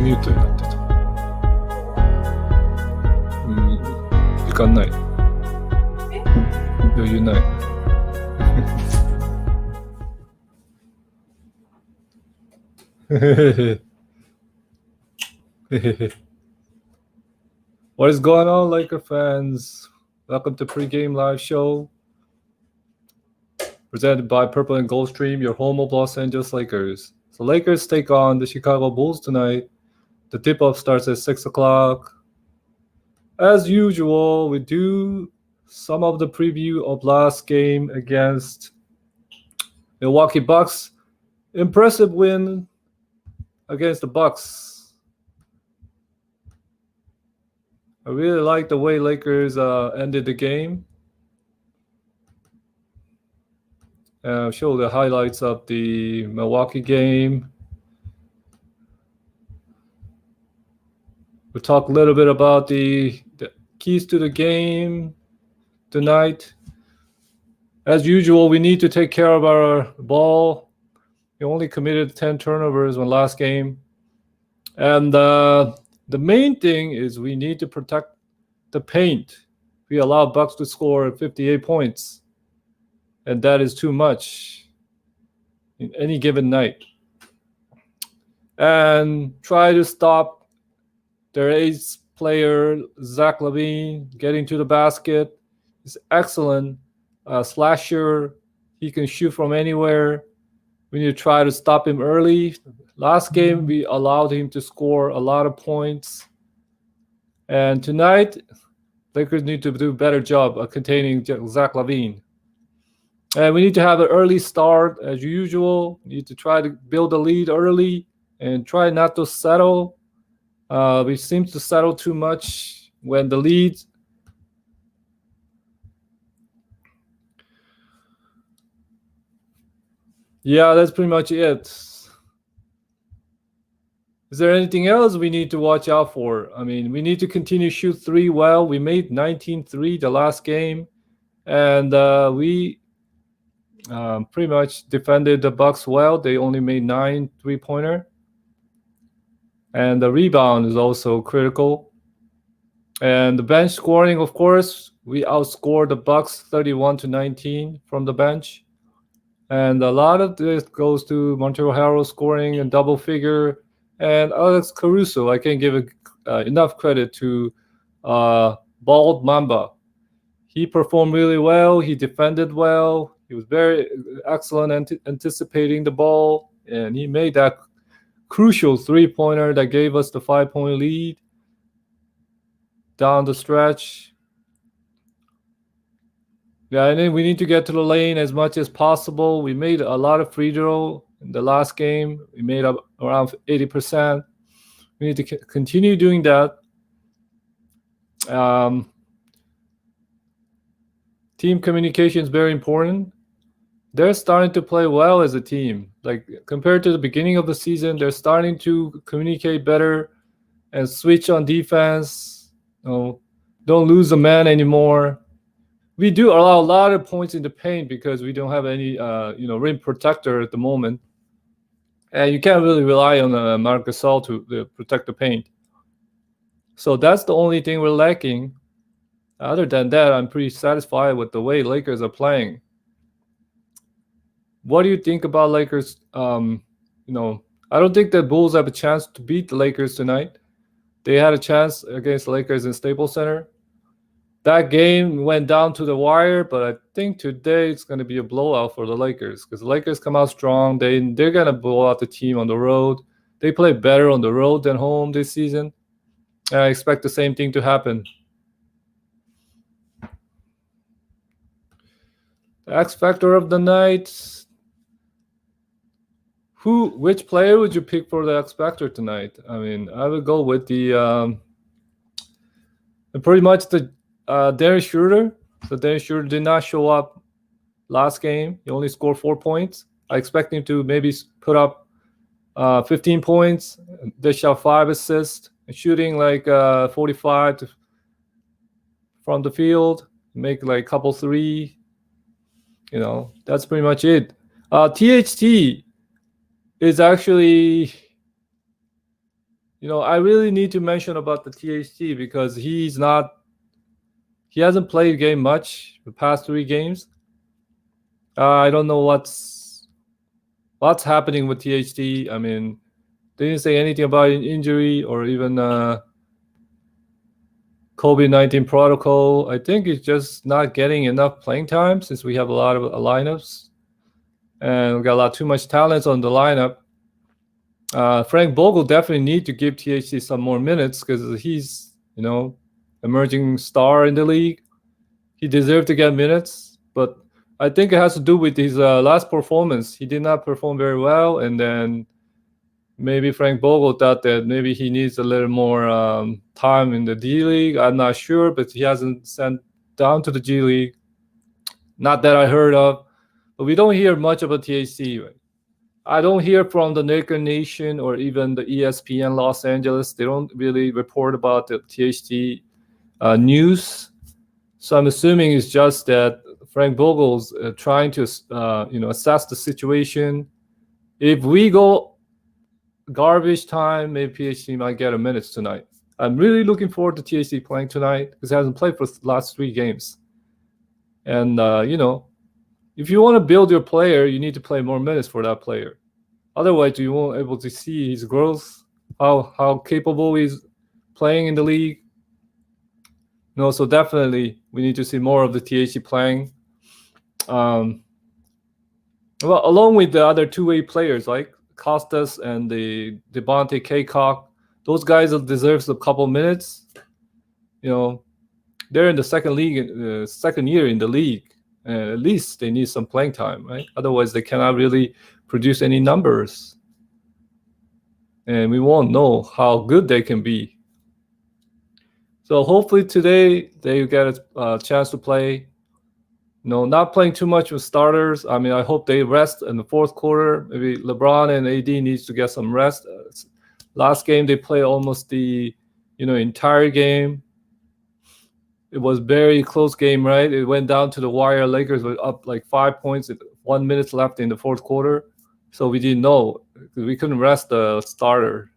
ミュートになってた。時間ない。余裕ない。What is going on, Laker fans? Welcome to Pre-Game Live Show, presented by Purple&Gold Stream, your home of Los Angeles Lakers. So Lakers take on the Chicago Bulls tonight. The tip-off starts at 6 o'clock. As usual, we do some of the preview of last game against Milwaukee Bucks. Impressive win against the Bucks. I really like the way Lakers ended the game. I'll show the highlights of the Milwaukee game. We'll talk a little bit about the keys to the game tonight. As usual, we need to take care of our ball. We only committed 10 turnovers in last game. And the main thing is we need to protect the paint. We allow Bucks to score 58 points, and that is too much in any given night. And try to stop their ace player, Zach LaVine, getting to the basket. He's excellent slasher. He can shoot from anywhere. We need to try to stop him early. Last game, we allowed him to score a lot of points. And tonight, Lakers need to do a better job of containing Zach LaVine. And we need to have an early start as usual. We need to try to build a lead early and try not to settle. We seem to settle too much when the lead. Yeah, that's pretty much it. Is there anything else we need to watch out for? I mean, we need to continue to shoot three well. We made 19-3 the last game, and we pretty much defended the Bucks well. They only made 9 3-pointer. And the rebound is also critical. And the bench scoring, of course, we outscored the Bucks 31-19 from the bench. And a lot of this goes to Montero Harrell scoring in double figure. And Alex Caruso, I can't give enough credit to Bald Mamba. He performed really well. He defended well. He was very excellent anticipating the ball. And he made that crucial three-pointer that gave us the 5-point lead down the stretch. Yeah, and then we need to get to the lane as much as possible. We made a lot of free throw in the last game. We made up around 80%. We need to continue doing that. Team communication is very important. They're starting to play well as a team. Like compared to the beginning of the season, they're starting to communicate better and switch on defense. Don't lose a man anymore. We do allow a lot of points in the paint because we don't have any rim protector at the moment. And you can't really rely on Marc Gasol to protect the paint. So that's the only thing we're lacking. Other than that, I'm pretty satisfied with the way Lakers are playing. What do you think about Lakers? I don't think the Bulls have a chance to beat the Lakers tonight. They had a chance against the Lakers in Staples Center. That game went down to the wire, but I think today it's going to be a blowout for the Lakers because the Lakers come out strong. They're going to blow out the team on the road. They play better on the road than home this season. And I expect the same thing to happen. The X factor of the night. Which player would you pick for the X factor tonight? I mean, I would go with the pretty much the Dennis Schroeder. So Dennis Schroeder did not show up last game. He only scored 4 points. I expect him to maybe put up 15 points, dish out 5 assists, and shooting like 45 from the field, make like a couple 3. That's pretty much it. THT is actually I really need to mention about the THT because he hasn't played game much the past 3 games. I don't know what's happening with THT. I mean, they didn't say anything about an injury or even COVID-19 protocol. I think it's just not getting enough playing time since we have a lot of lineups and we got too much talent on the lineup. Frank Vogel definitely need to give THT some more minutes because he's, emerging star in the league. He deserved to get minutes, but I think it has to do with his last performance. He did not perform very well, and then maybe Frank Vogel thought that maybe he needs a little more time in the D League. I'm not sure, but he hasn't sent down to the G League. Not that I heard of, but we don't hear much about THC. I don't hear from the Laker Nation or even the ESPN Los Angeles. They don't really report about the THC news. So I'm assuming it's just that Frank Vogel's trying to, assess the situation. If we go garbage time, maybe THC might get a minutes tonight. I'm really looking forward to THC playing tonight because he hasn't played for the last 3 games. And, if you want to build your player, you need to play more minutes for that player. Otherwise, you won't be able to see his growth, how capable he's playing in the league. So definitely we need to see more of the THC playing. Well, along with the other two-way players like Costas and the Devontae Kaycock, those guys deserve a couple minutes. They're in the second year in the league. At least they need some playing time, right? Otherwise, they cannot really produce any numbers. And we won't know how good they can be. So hopefully today they get a chance to play. Not playing too much with starters. I mean, I hope they rest in the fourth quarter. Maybe LeBron and AD needs to get some rest. Last game, they played almost the entire game. It was very close game, right? It went down to the wire. Lakers were up like 5 points, 1 minute left in the fourth quarter. So we didn't know because we couldn't rest the starter.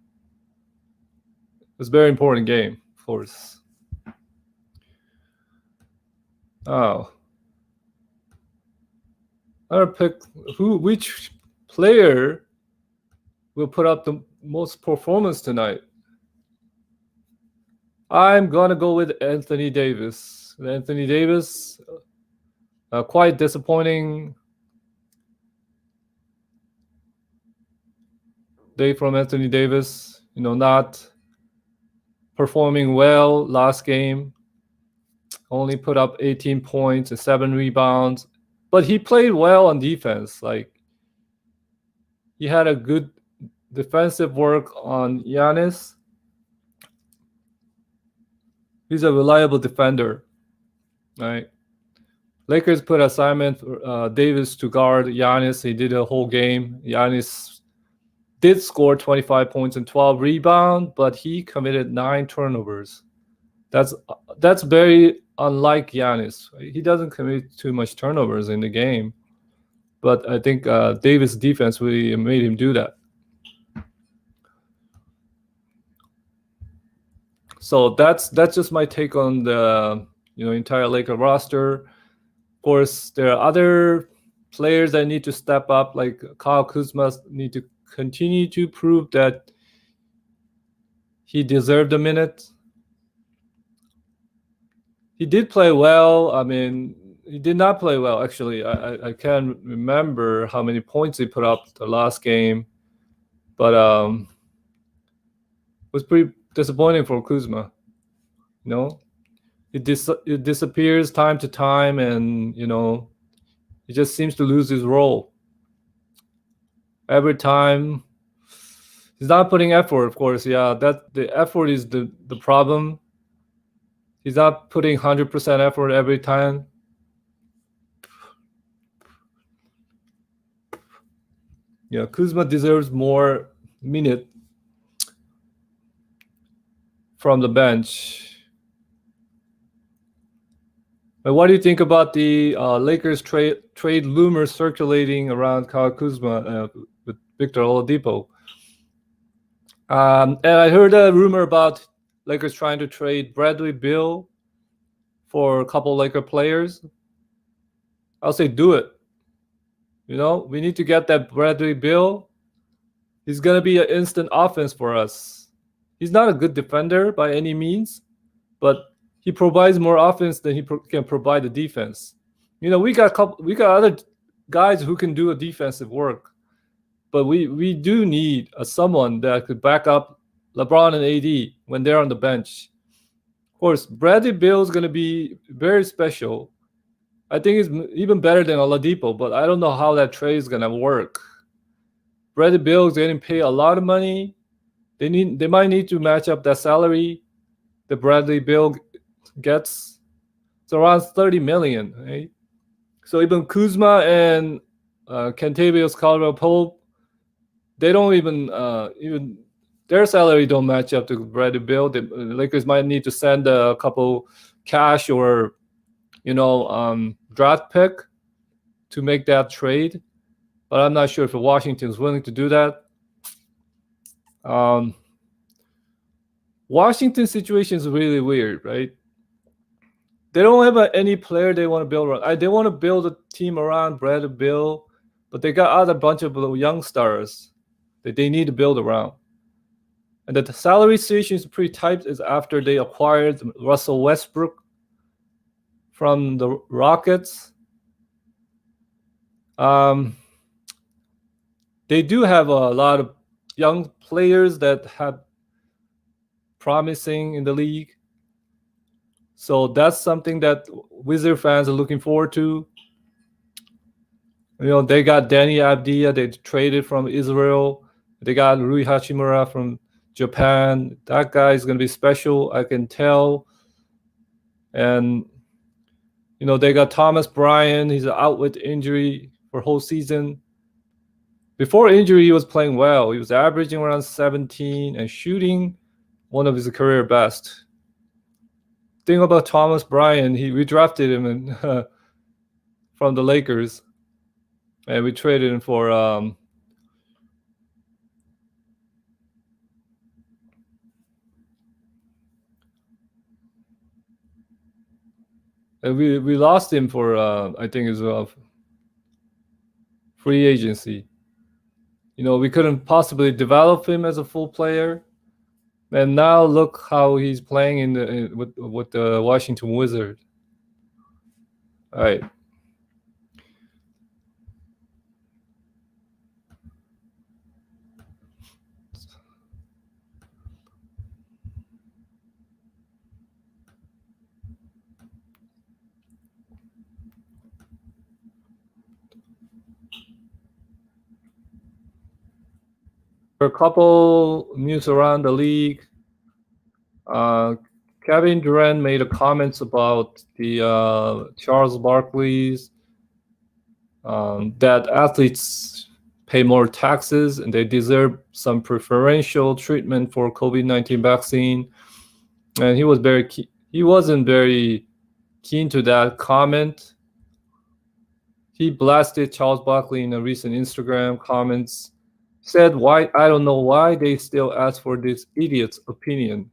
It was a very important game, of course. Oh. I'll pick which player will put up the most performance tonight. I'm gonna go with Anthony Davis. Anthony Davis, quite disappointing day from Anthony Davis. Not performing well last game. Only put up 18 points and 7 rebounds. But he played well on defense. Like, he had a good defensive work on Giannis. He's a reliable defender, right? Lakers put assignment for Davis to guard Giannis. He did a whole game. Giannis did score 25 points and 12 rebounds, but he committed 9 turnovers. That's very unlike Giannis. He doesn't commit too much turnovers in the game, but I think Davis' defense really made him do that. So that's just my take on the entire Laker roster. Of course, there are other players that need to step up, like Kyle Kuzma need to continue to prove that he deserved a minute. He did play well. I mean, he did not play well, actually. I can't remember how many points he put up the last game, but it was pretty disappointing for Kuzma. It disappears time to time, and he just seems to lose his role every time. He's not putting effort, of course. Yeah, that the effort is the problem. He's not putting 100% effort every time. Kuzma deserves more minute from the bench. But what do you think about the Lakers trade rumors circulating around Kyle Kuzma with Victor Oladipo? And I heard a rumor about Lakers trying to trade Bradley Beal for a couple Laker players. I'll say do it. We need to get that Bradley Beal. He's gonna be an instant offense for us. He's not a good defender by any means, but he provides more offense than he can provide the defense. We got other guys who can do a defensive work, but we do need someone that could back up LeBron and AD when they're on the bench. Of course, Bradley Beal is going to be very special. I think it's even better than Oladipo, but I don't know how that trade is going to work. Bradley Beal is getting paid a lot of money. They might need to match up that salary that Bradley Beal gets. It's around 30 million, right? So even Kuzma and Kentavious Caldwell-Pope, they don't even their salary don't match up to Bradley Beal. The Lakers might need to send a couple cash or draft pick to make that trade, but I'm not sure if Washington is willing to do that. Washington situation is really weird, right? They don't have any player they want to build around. They want to build a team around Bradley Beal, but they got other bunch of young stars that they need to build around. And the salary situation is pretty tight is after they acquired Russell Westbrook from the Rockets. They do have a lot of young players that have promising in the league. So that's something that Wizard fans are looking forward to. They got Danny Avdija. They traded from Israel. They got Rui Hachimura from Japan. That guy is going to be special, I can tell. And, they got Thomas Bryant. He's out with injury for whole season. Before injury, he was playing well. He was averaging around 17 and shooting one of his career best. Thing about Thomas Bryant, we drafted him from the Lakers. And we traded him for and we lost him for I think it's free agency. We couldn't possibly develop him as a full player. And now look how he's playing with the Washington Wizards. All right. A couple news around the league. Kevin Durant made a comments about the Charles Barkley's that athletes pay more taxes and they deserve some preferential treatment for COVID-19 vaccine. And he wasn't very keen to that comment. He blasted Charles Barkley in a recent Instagram comments. Said, "Why? I don't know why they still ask for this idiot's opinion."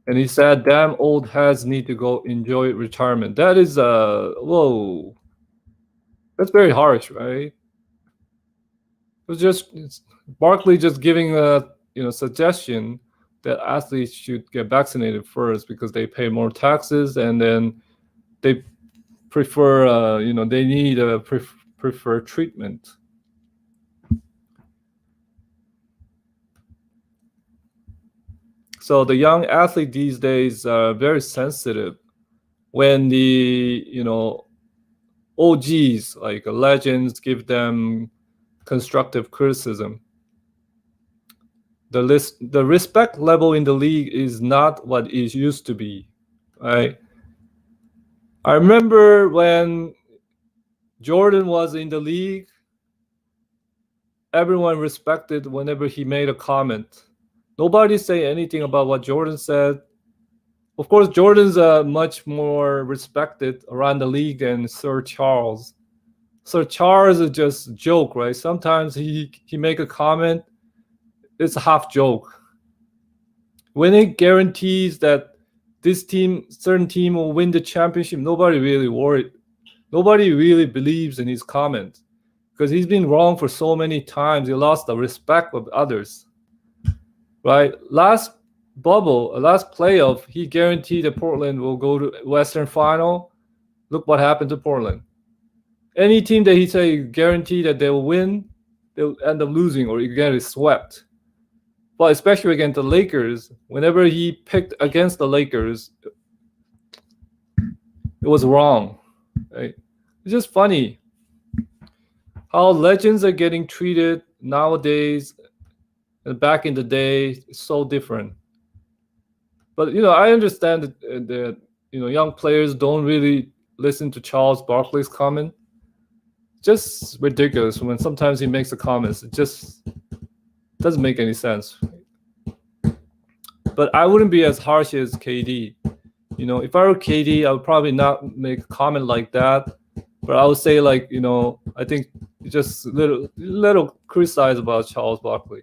And he said, "Damn old heads need to go enjoy retirement." That is whoa. That's very harsh, right? It's Barkley just giving a suggestion that athletes should get vaccinated first because they pay more taxes and then they prefer they need a preferred treatment. So the young athlete these days are very sensitive when the OGs like legends give them constructive criticism. The respect level in the league is not what it used to be, right? I remember when Jordan was in the league, everyone respected whenever he made a comment. Nobody say anything about what Jordan said. Of course, Jordan's much more respected around the league than Sir Charles. Sir Charles is just a joke, right? Sometimes he make a comment it's a half joke. When it guarantees that this team, certain team will win the championship, nobody really worried. Nobody really believes in his comments because he's been wrong for so many times. He lost the respect of others. Right? Last bubble, last playoff, he guaranteed that Portland will go to Western Final. Look what happened to Portland. Any team that he say guarantee that they will win, they'll end up losing or get swept. But especially against the Lakers, whenever he picked against the Lakers, it was wrong. Right? It's just funny how legends are getting treated nowadays and back in the day. It's so different. But I understand that young players don't really listen to Charles Barkley's comment. Just ridiculous when sometimes he makes the comments. It just doesn't make any sense. But I wouldn't be as harsh as KD. If I were KD, I would probably not make a comment like that. But I would say I think just little criticize about Charles Barkley.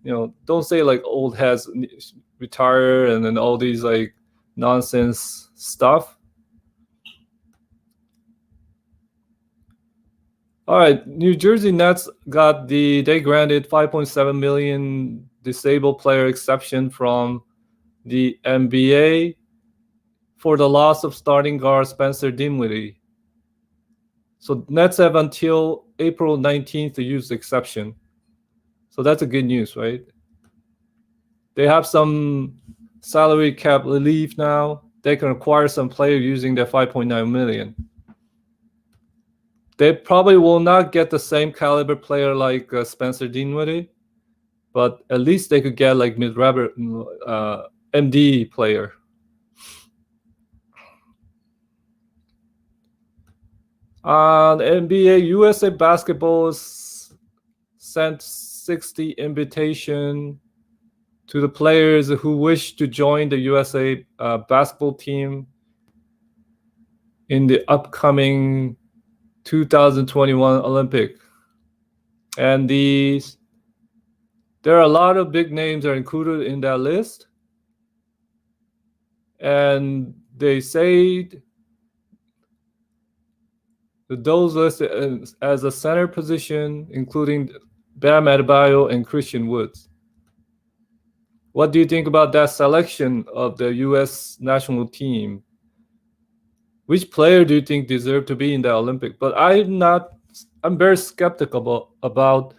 Don't say old heads retire and then all these nonsense stuff. All right, New Jersey Nets they granted 5.7 million disabled player exception from the NBA for the loss of starting guard Spencer Dinwiddie. So Nets have until April 19th to use the exception. So that's a good news, right? They have some salary cap relief now. They can acquire some player using their 5.9 million. They probably will not get the same caliber player like Spencer Dinwiddie, but at least they could get mid-level MD player. The NBA, USA Basketball sent 60 invitation to the players who wish to join the USA basketball team in the upcoming 2021 Olympic. And there are a lot of big names that are included in that list. And they say that those listed as a center position, including Bam Adebayo and Christian Woods. What do you think about that selection of the U.S. national team? Which player do you think deserve to be in the Olympic? But I'm very skeptical about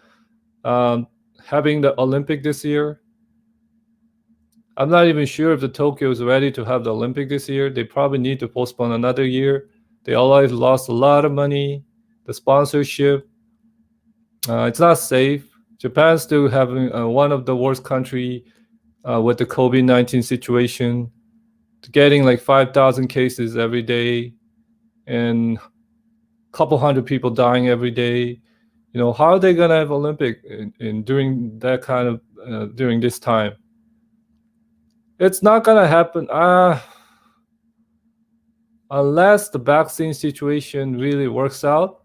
having the Olympic this year. I'm not even sure if the Tokyo is ready to have the Olympic this year. They probably need to postpone another year. They already lost a lot of money. The sponsorship, it's not safe. Japan's still having one of the worst country with the COVID-19 situation, getting 5,000 cases every day and a couple hundred people dying every day. How are they gonna have Olympic during that kind of during this time? It's not gonna happen unless the vaccine situation really works out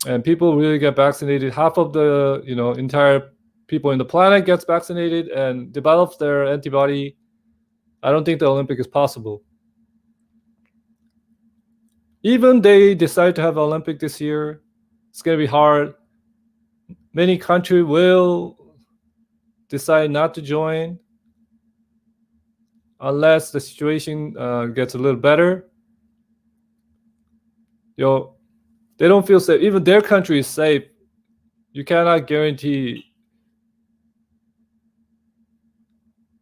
and people really get vaccinated. Half of the entire people in the planet gets vaccinated and develops their antibody. I don't think the Olympic is possible. Even they decide to have Olympic this year, it's going to be hard. Many countries will decide not to join unless the situation gets a little better. They don't feel safe. Even their country is safe. You cannot guarantee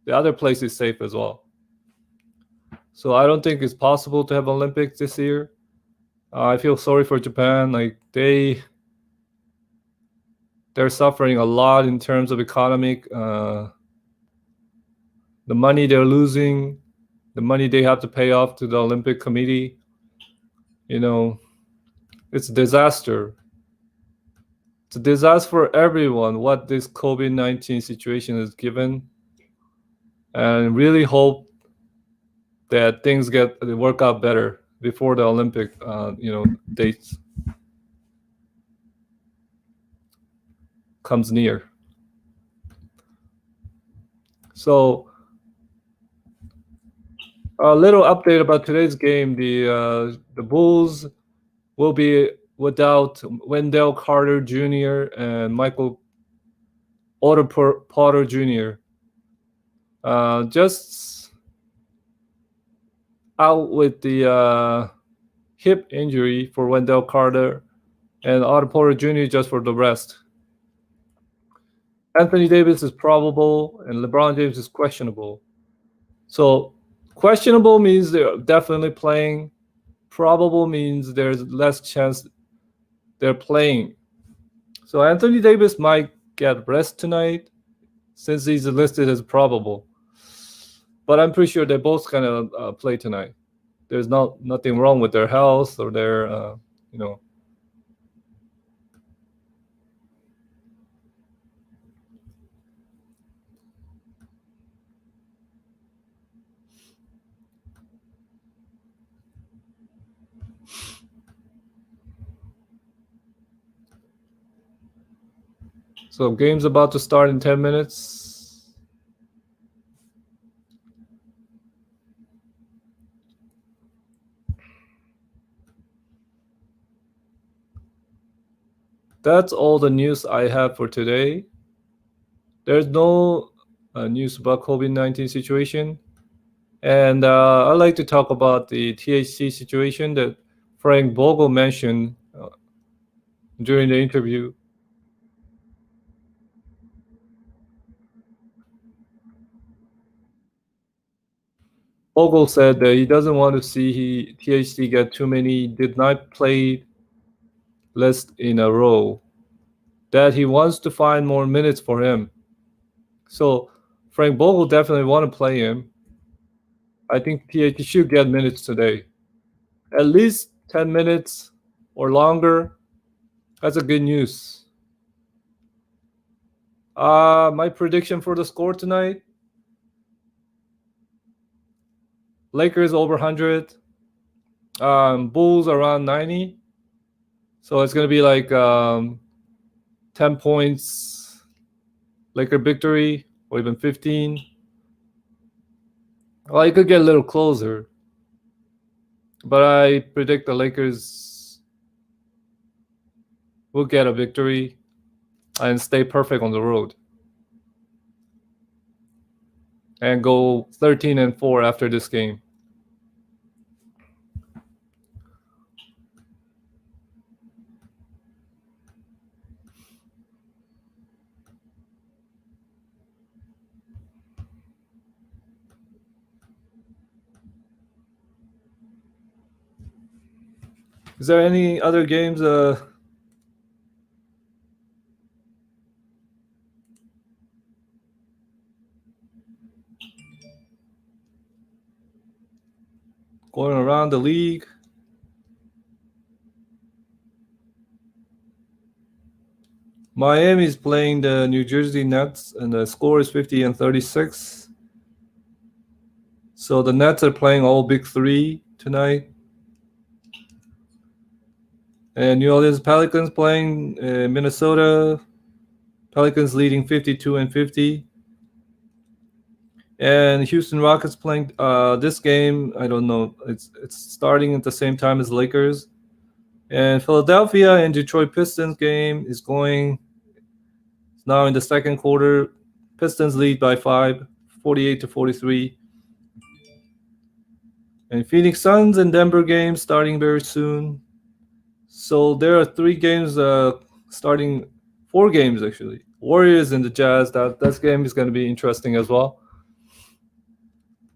the other place is safe as well. So I don't think it's possible to have Olympics this year. I feel sorry for Japan. They're suffering a lot in terms of economic. The money they're losing, the money they have to pay off to the Olympic Committee. It's a disaster. It's a disaster for everyone what this COVID-19 situation is given. And really hope that things work out better before the Olympic dates comes near. So a little update about today's game: the Bulls will be without Wendell Carter Jr. and Michael Otto Potter Jr. Just out with the hip injury for Wendell Carter, and Otto Porter Jr. just for the rest. Anthony Davis is probable, and LeBron James is questionable. So questionable means they're definitely playing. Probable means there's less chance they're playing. So Anthony Davis might get rest tonight since he's listed as probable. But I'm pretty sure they're both gonna play tonight. There's nothing wrong with their health or their you know. So game's about to start in 10 minutes. That's all the news I have for today. There's no news about COVID-19 situation. And I'd like to talk about the THC situation that Frank Vogel mentioned during the interview. Vogel said that he doesn't want to see THC get too many did not play lists in a row, that he wants to find more minutes for him. So Frank Vogel definitely want to play him. I think THC should get minutes today. At least 10 minutes or longer. That's a good news. My prediction for the score tonight: Lakers over 100, Bulls around 90. So it's gonna be like 10 points, Laker victory, or even 15. Well, it could get a little closer, but I predict the Lakers will get a victory and stay perfect on the road and go 13-4 after this game. Is there any other games going around the league? Miami is playing the New Jersey Nets, and the score is 50-36. So the Nets are playing all big three tonight. And New Orleans Pelicans playing Minnesota. Pelicans leading 52-50. And Houston Rockets playing this game. I don't know. It's starting at the same time as Lakers. And Philadelphia and Detroit Pistons game is going now in the second quarter. Pistons lead by 5, 48-43. And Phoenix Suns and Denver games starting very soon. So there are 3 games starting, 4 games actually. Warriors and the Jazz. That game is going to be interesting as well.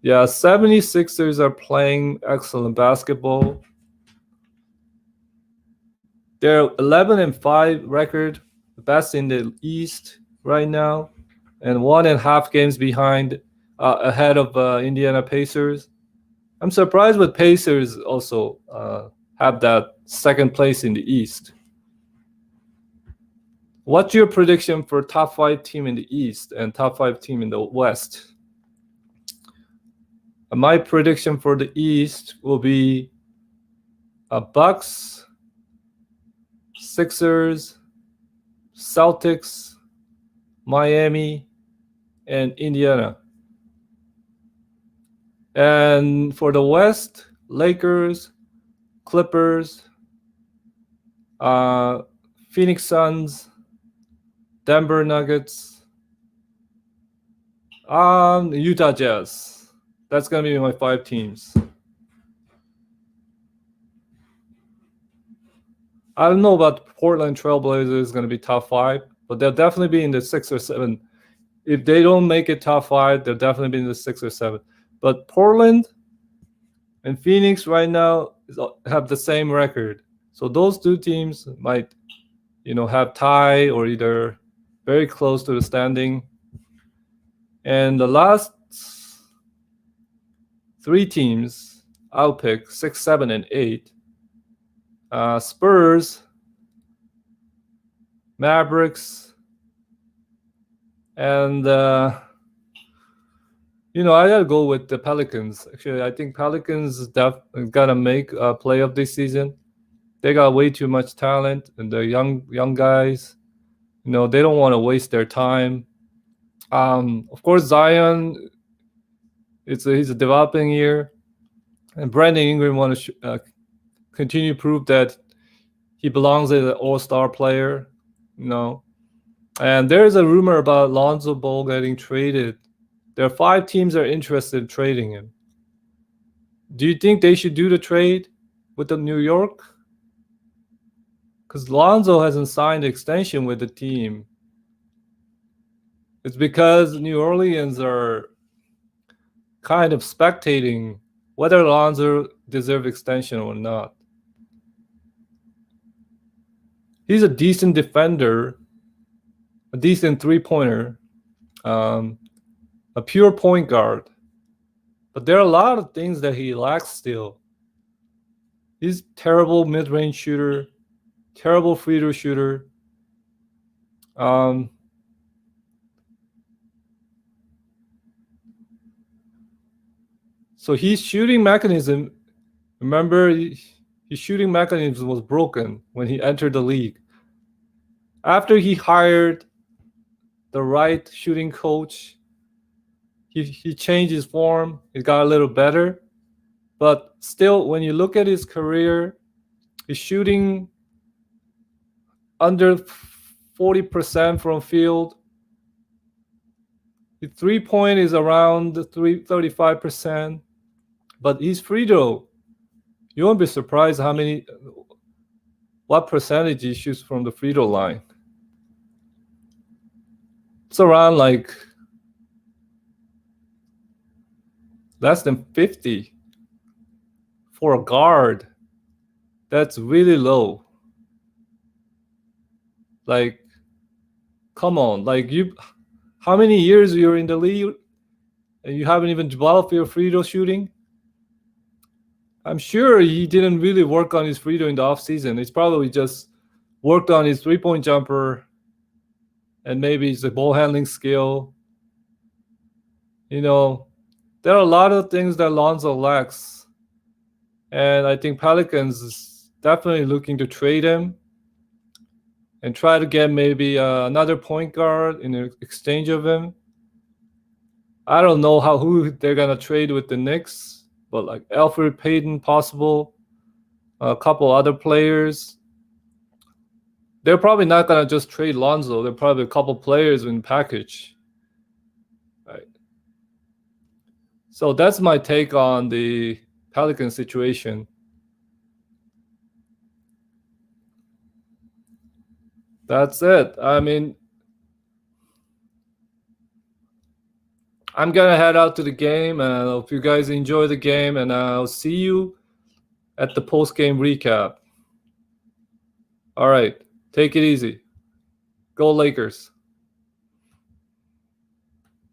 Yeah, 76ers are playing excellent basketball. They're 11-5 record, the best in the East right now, and 1.5 games behind, ahead of Indiana Pacers. I'm surprised with Pacers also have that second place in the East. What's your prediction for top 5 team in the East and top 5 team in the West? My prediction for the East will be Bucks, Sixers, Celtics, Miami, and Indiana. And for the West, Lakers, Clippers, uh, Phoenix Suns, Denver Nuggets, Utah Jazz. That's gonna be my 5 teams. I don't know about Portland Trailblazers going to be top 5, but they'll definitely be in the 6 or 7. If they don't make it top 5, they'll definitely be in the 6 or 7. But Portland and Phoenix right now have the same record, so those 2 teams might, have tie or either very close to the standing. And the last 3 teams, I'll pick 6, 7, and 8. Spurs, Mavericks, and I gotta go with the Pelicans. Actually, I think Pelicans gotta make a playoff this season. They got way too much talent, and the young guys, they don't want to waste their time. Of course, Zion, he's a developing year, and Brandon Ingram want to continue to prove that he belongs as an all-star player. And there's a rumor about Lonzo Ball getting traded. There are 5 teams that are interested in trading him. Do you think they should do the trade with the New York? Because Lonzo hasn't signed an extension with the team. It's because New Orleans are kind of spectating whether Lonzo deserves extension or not. He's a decent defender, a decent three-pointer, a pure point guard. But there are a lot of things that he lacks still. He's a terrible mid-range shooter, terrible free throw shooter. So his shooting mechanism, remember, his shooting mechanism was broken when he entered the league. After he hired the right shooting coach, he changed his form. It got a little better. But still, when you look at his career, he's shooting under 40% from field. His three-point is around 35%. But his free throw, you won't be surprised what percentage he shoots from the free throw line. It's around like less than 50 for a guard. That's really low. Like, come on, how many years you're in the league and you haven't even developed your free throw shooting? I'm sure he didn't really work on his free throw in the offseason. He's probably just worked on his three-point jumper and maybe his ball handling skill. There are a lot of things that Lonzo lacks. And I think Pelicans is definitely looking to trade him and try to get maybe another point guard in exchange of him. I don't know who they're going to trade with the Knicks, but like Alfred Payton possible, a couple other players. They're probably not going to just trade Lonzo. They're probably a couple players in package. Right. So that's my take on the Pelican situation. That's it. I mean, I'm going to head out to the game, and I hope you guys enjoy the game, and I'll see you at the post-game recap. All right. Take it easy. Go Lakers.